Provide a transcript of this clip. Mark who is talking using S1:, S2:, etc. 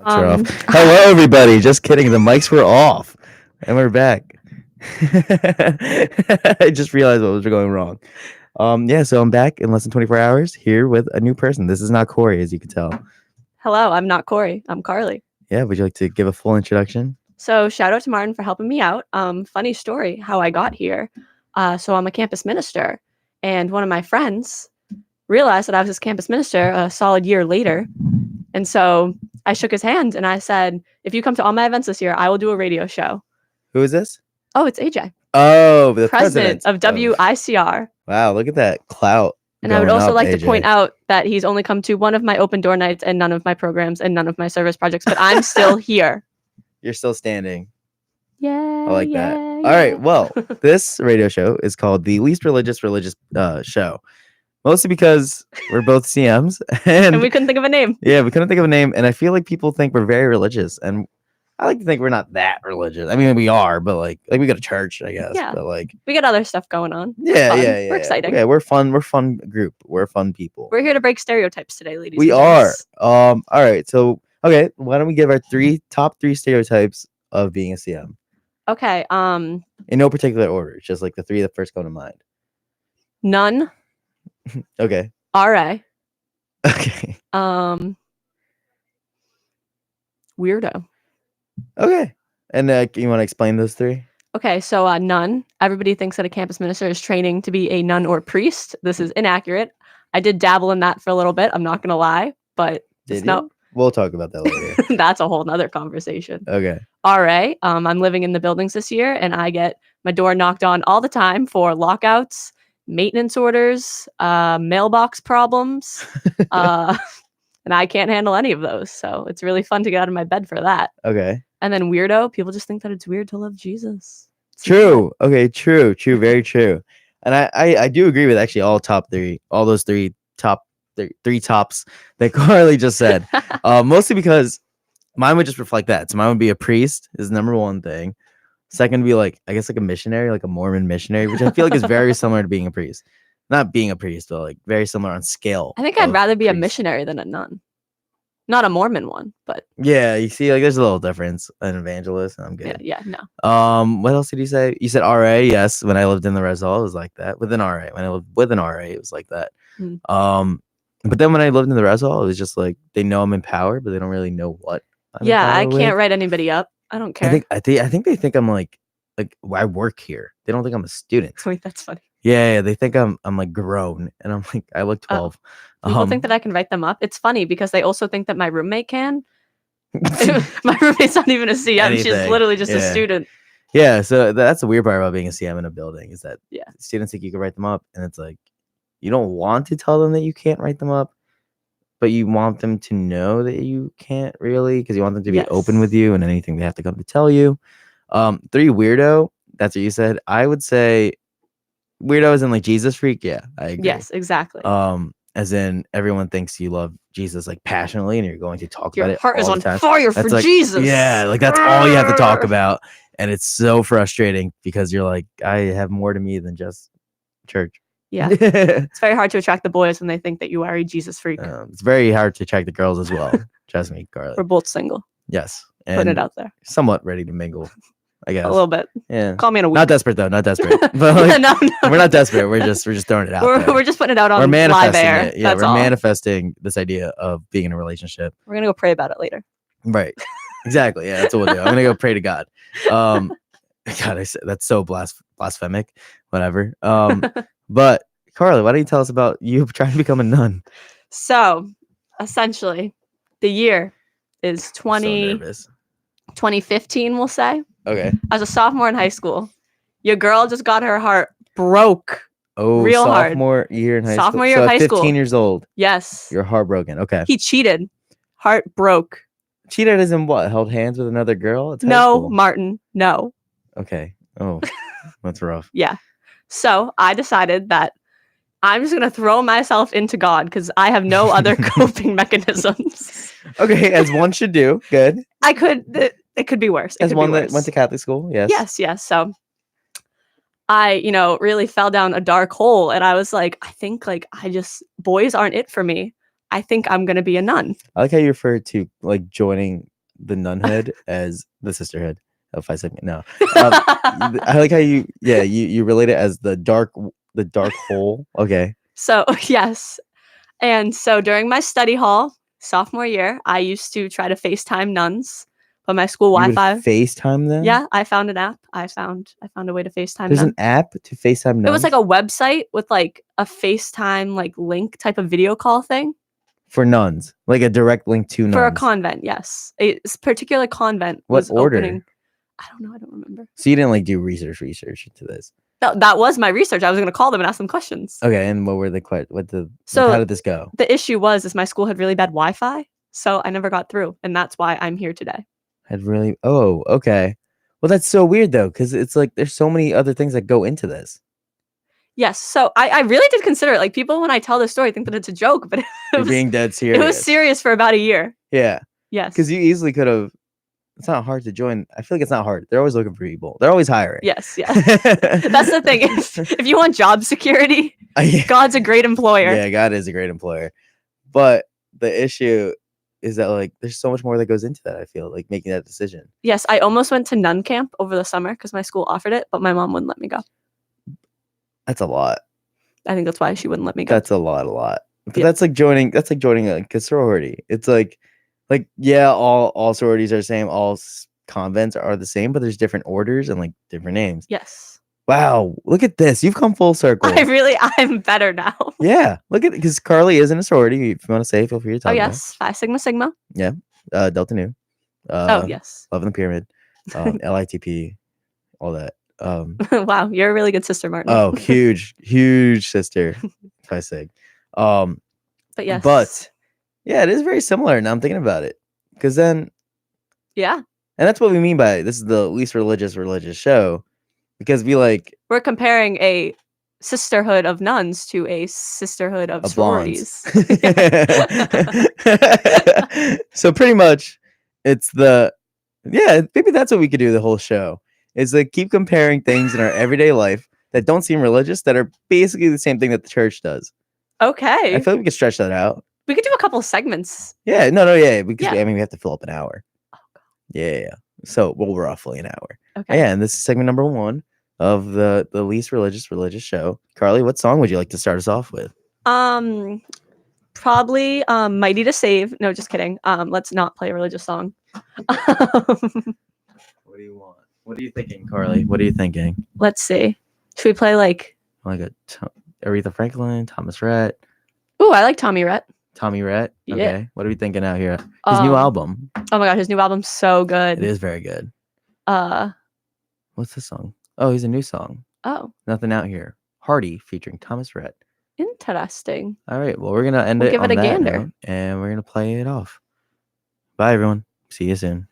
S1: Mics are off. Hello, everybody. Just kidding. The mics were off, and we're back. I just realized what was going wrong. Yeah. So I'm back in less than 24 hours here with a new person. This is not Corey, as you can tell.
S2: Hello, I'm not Corey. I'm Carlie.
S1: Yeah. Would you like to give a full introduction?
S2: So shout out to Martin for helping me out. Funny story how I got here. So I'm a campus minister, and one of my friends realized that I was his campus minister a solid year later. And so I shook his hand and I said, if you come to all my events this year, I will do a radio show.
S1: Who is this?
S2: Oh, it's AJ.
S1: Oh, the
S2: president of WICR.
S1: Wow, look at that clout.
S2: And I would also like to point out that he's only come to one of my open door nights and none of my programs and none of my service projects, but I'm still here.
S1: You're still standing.
S2: Yeah.
S1: I like that. All right. Well, this radio show is called the Least Religious Show. Mostly because we're both CMs. And
S2: we couldn't think of a name.
S1: Yeah, we couldn't think of a name. And I feel like people think we're very religious. And I like to think we're not that religious. I mean, we are, but like we go to church, I guess.
S2: Yeah.
S1: But like
S2: we got other stuff going on.
S1: Yeah.
S2: We're exciting.
S1: Yeah, we're fun. We're a fun group. We're fun people.
S2: We're here to break stereotypes today, ladies.
S1: We are. All right. So okay, why don't we give our top three stereotypes of being a CM?
S2: Okay.
S1: In no particular order. It's just like the three that first come to mind.
S2: None.
S1: Okay.
S2: RA.
S1: Okay.
S2: Weirdo.
S1: Okay. And you want to explain those three?
S2: Okay, so nun. Everybody thinks that a campus minister is training to be a nun or priest. This is inaccurate. I did dabble in that for a little bit. I'm not going to lie, but
S1: We'll talk about that later.
S2: That's a whole nother conversation.
S1: Okay.
S2: RA. I'm living in the buildings this year, and I get my door knocked on all the time for lockouts, maintenance orders, mailbox problems, and I can't handle any of those. So it's really fun to get out of my bed for that.
S1: Okay.
S2: And then weirdo, people just think that it's weird to love Jesus.
S1: True. Okay. True. Very true. And I do agree with actually all those three tops that Carlie just said. Mostly because mine would just reflect that. So mine would be a priest is number one thing. Second would be like, I guess like a missionary, like a Mormon missionary, which I feel like is very similar to being a priest. Not being a priest, but like very similar on scale.
S2: I think I'd rather be a missionary than a nun. Not a Mormon one, but
S1: yeah, you see, like there's a little difference. An evangelist, and I'm good.
S2: Yeah, no.
S1: What else did you say? You said RA. Yes, when I lived in the res hall, it was like that. With an RA, when I lived with an RA, it was like that. But then when I lived in the res hall, it was just like they know I'm in power, but they don't really know what.
S2: I can't write anybody up. I don't care.
S1: I think they think I'm like I work here. They don't think I'm a student.
S2: Wait, that's funny.
S1: Yeah, they think I'm like grown, and I'm like I look 12.
S2: People think that I can write them up. It's funny because they also think that my roommate can. My roommate's not even a CM. She's literally just a student.
S1: Yeah, so that's the weird part about being a CM in a building is that students think you can write them up, and it's like you don't want to tell them that you can't write them up, but you want them to know that you can't really because you want them to be open with you and anything they have to come to tell you. 3, weirdo. That's what you said. I would say weirdo is in like Jesus freak. Yeah, I agree.
S2: Yes, exactly.
S1: As in everyone thinks you love Jesus like passionately and you're going to talk about it.
S2: Your heart is on
S1: time.
S2: fire for
S1: like,
S2: Jesus.
S1: Yeah, like that's all you have to talk about. And it's so frustrating because you're like, I have more to me than just church.
S2: Yeah. It's very hard to attract the boys when they think that you are a Jesus freak.
S1: It's very hard to attract the girls as well. Trust me, Carlie.
S2: We're both single.
S1: Yes.
S2: And putting it out there.
S1: Somewhat ready to mingle. I guess
S2: a little bit.
S1: Yeah.
S2: Call me in a week.
S1: Not desperate though. Not desperate. But like, no. We're not desperate. We're just throwing it out.
S2: We're just putting it out on live air.
S1: It. Yeah, we're manifesting this idea of being in a relationship.
S2: We're gonna go pray about it later.
S1: Right. Exactly. Yeah, that's what we'll do. I'm gonna go pray to God. God, I said that's so blasphemic. Whatever. But Carlie, why don't you tell us about you trying to become a nun?
S2: So, essentially, the year is 2015. We'll say.
S1: Okay.
S2: I was a sophomore in high school. Your girl just got her heart broke.
S1: Oh,
S2: real
S1: sophomore year in high school.
S2: Sophomore year of high school.
S1: 15 years old.
S2: Yes.
S1: You're heartbroken. Okay.
S2: He cheated. Heart broke.
S1: Cheated as in what? Held hands with another girl?
S2: No, Martin. No.
S1: Okay. Oh, that's rough.
S2: Yeah. So I decided that I'm just going to throw myself into God because I have no other coping mechanisms.
S1: Okay, as one should do. Good.
S2: It could be worse.
S1: As one that went to Catholic school, yes.
S2: Yes. So I, really fell down a dark hole and I was like, I think boys aren't it for me. I think I'm gonna be a nun.
S1: I like how you refer to like joining the nunhood as the sisterhood of Phi Sigma. No, I like how you relate it as the dark hole. Okay,
S2: So yes. And so during my study hall, sophomore year, I used to try to FaceTime nuns, but my school
S1: you would
S2: Wi-Fi.
S1: FaceTime them.
S2: Yeah, I found an app. I found a way to FaceTime
S1: There's
S2: them.
S1: an app to FaceTime nuns.
S2: It was like a website with like a FaceTime like link type of video call thing
S1: for nuns, like a direct link to nuns
S2: for a convent. Yes, a particular convent
S1: What
S2: was
S1: order?
S2: opening. I don't know. I don't remember.
S1: So you didn't like do research into this.
S2: That was my research. I was going to call them and ask them questions.
S1: Okay, and what were the
S2: So
S1: how did this go?
S2: The issue was my school had really bad Wi-Fi, so I never got through, and that's why I'm here today.
S1: Oh, okay. Well, that's so weird though, because it's like there's so many other things that go into this.
S2: Yes, so I really did consider it. Like people, when I tell this story, think that it's a joke, but
S1: You're being dead serious.
S2: It was serious for about a year.
S1: Yeah.
S2: Yes.
S1: Because you easily could have. It's not hard to join. I feel like it's not hard. They're always looking for people. They're always hiring.
S2: Yes. That's the thing. If you want job security, God's a great employer.
S1: Yeah, God is a great employer. But the issue is that like there's so much more that goes into that. I feel like making that decision.
S2: Yes, I almost went to nun camp over the summer because my school offered it, but my mom wouldn't let me go.
S1: That's a lot.
S2: I think that's why she wouldn't let me go.
S1: That's a lot. But that's like joining a sorority. It's like yeah, all sororities are the same, all convents are the same, but there's different orders and like different names.
S2: Yes.
S1: Wow, look at this. You've come full circle.
S2: I'm better now.
S1: Yeah, look at it, because Carlie is in a sorority. If you want to say, feel free to talk.
S2: Oh yes, Phi Sigma Sigma.
S1: Yeah, Delta Nu.
S2: Oh yes.
S1: Love in the Pyramid. LITP, all that.
S2: Wow, you're a really good sister, Martin.
S1: Oh, huge sister. Phi Sig.
S2: But yes.
S1: But yeah, it is very similar. Now I'm thinking about it, because then
S2: yeah,
S1: and that's what we mean by this is the least religious show, because
S2: we're comparing a sisterhood of nuns to a sisterhood of sororities.
S1: So pretty much, it's maybe that's what we could do the whole show. Is like keep comparing things in our everyday life that don't seem religious that are basically the same thing that the church does.
S2: Okay.
S1: I feel like we could stretch that out.
S2: We could do a couple segments.
S1: Yeah, yeah. Because I mean, we have to fill up an hour. Oh, God. Yeah. So roughly an hour.
S2: Okay.
S1: Yeah, and this is segment number 1 of the least religious show. Carlie, what song would you like to start us off with?
S2: Probably Mighty to Save. No, just kidding. Let's not play a religious song.
S1: What do you want? What are you thinking, Carlie? What are you thinking?
S2: Let's see. Should we play like
S1: a Aretha Franklin, Thomas Rhett?
S2: Ooh, I like Tommy Rhett.
S1: Tommy Rhett? Okay.
S2: Yeah.
S1: What are we thinking out here? His new album.
S2: Oh my god, his new album's so good.
S1: It is very good. What's the song? Oh, he's a new song.
S2: Oh.
S1: Nothing Out Here. Hardy featuring Thomas Rhett.
S2: Interesting.
S1: All right. Well, we're gonna end it.
S2: Give it a gander.
S1: Note, and we're gonna play it off. Bye, everyone. See you soon.